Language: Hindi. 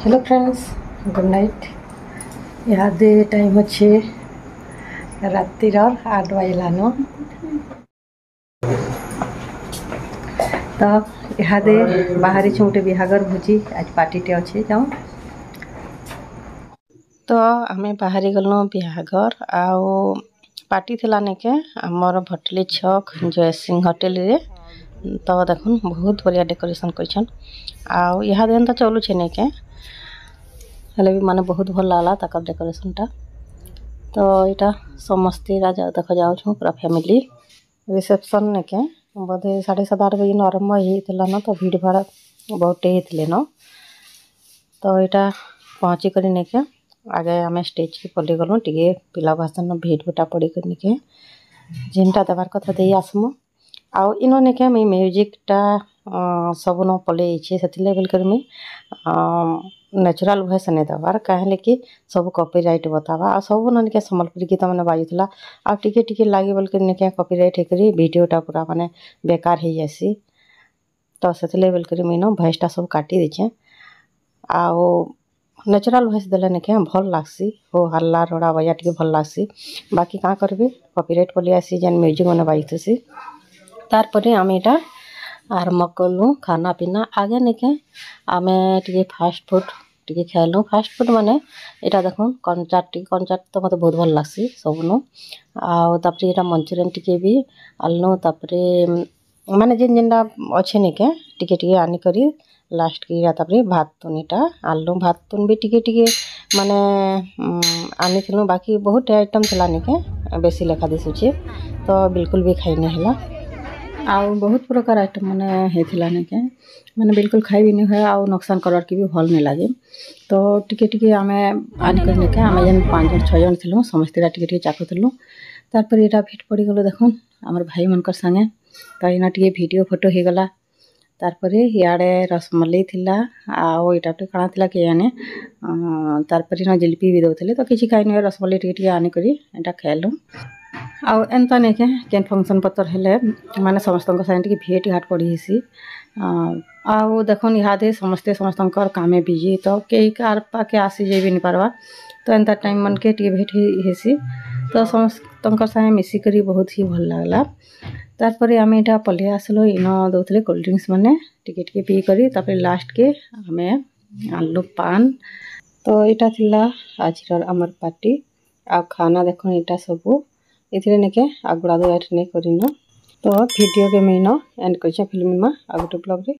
Hello friends, good night. इहादे टाइम अच्छे रातिर 8 बजलान। तो इहादे बाहरी गोटे बिहागर भोजी आज पार्टीटे अच्छे जाऊँ। तो आमे बाहरी गलु बिहागर आउ पार्टी थिला नेके आमर भटली छक जयसिंह होटेल रे। तो देखुन बहुत बढ़िया डेकोरेशन करछन आउ इहादे एंता चलुछे नेके हेले भी माने बहुत भल लागला ताकर डेकोरेशन टा। तो इटा समस्ते राजा देख जाऊ पूरा फैमिली रिसेप्शन नेके बोधे 7:30-8 बजे आरंभ होइथिला न। तो भीड़ भाड़ बहुत हेथिले न। तो इटा पहुँची कर नेके आगे आम स्टेज के पल्ले गलु टिके पिला भाषण भेट भुटा पड़ी कर नेके जेनटा देवार कथा दे आसमु आउ इनो नेके मैं म्यूजिक टा सब न पल्ले इच्छे से बोल कर मैं नेचुरल वॉइस नहीं देवार कहे कि सब कॉपीराइट बतावा आ सब ननिके संबलपुरी गीत मैंने बाजुला आ टिके टिके लगे बोल कर नेके कॉपीराइट हेकरी वीडियोटा पूरा माने बेकार हो जासी। तो से बोल कर मैं वॉइसटा सब काटी देछे आउ नेचुरल वॉइस देले नेके भल लागसी हो हल्ला रोड़ा बजा टिके भल लागसी। बाकी का करबे कॉपीराइट पलि आसी जेन म्यूजिक मैंने बाजुसी तार परे आमे एटा आरंभ कलु खाना पीना आगे नेके आमे टिके फास्ट फूड टिके खाइलु। फास्ट फूड माने एटा देखो कंचाट तो मते बहुत भल लागसी सबनु आउ तापरे एटा मंचूरियन टिके भी आलनु तापरे माने जेन जेनटा अच्छे नेके टिके टिके आनी करी लास्ट की तापरे भात तुनीटा आलु भात तुन भी टिके टिके माने आनी थिलु। बाकी बहुत आइटम थिला नेके बेसी लेखा दिसुचे तो बिल्कुल भी खाई नहीं हला आउ बहुत प्रकार आइटम माने हेथिला नेके माने बिल्कुल खाई भी नहीं है आउ नुकसान करवार की भी भल नहीं लगे। तो टिके टिके आमे आनी कर नेके आमे जेन 5-6 जन थिलु समस्ते टिके टिके चाखुथिलु। तारपर एटा भेट पड़ी गलो देखुन हमर भाई मनकर संगे तो इना टिके वीडियो फोटो हे गला। तारपरे याडे रसमलाई थिला आउ एटा तो काना थिला के जाने तारपरे ना जिलेबी भी दउथिले तो किछि खाइ नै रसमलाई टिके टिके आनी करी एटा खाइलु आउ एंता नेके केन फंक्शन पतर हेले माने समस्तन संगे टिके भेट घाट पड़ी हिसी आउ देखुन इहादे समस्ते समस्तंकर कामे बिजी तो केही कार पाके आसी जेबी नि पारवा तो एंता टाइम मन के टिके भेट हेसी तो समस्तंकर संगे मिसी करी बहुत ही भल लागला। तारपरे आमे एटा पल्ले आसलो इनो दउथिले कोल्ड ड्रिंक्स माने टिके टिके पी करी तापरे लास्ट के आमे आलू पान। तो एटा थिला आजिर हमर पार्टी आ खाना देखो एटा सबु इथिरे नेके आगुड़ा दो एट नै करिनो। तो वीडियो के मैं एंड करछे फिल्म में आ गोटे ब्लॉग रे।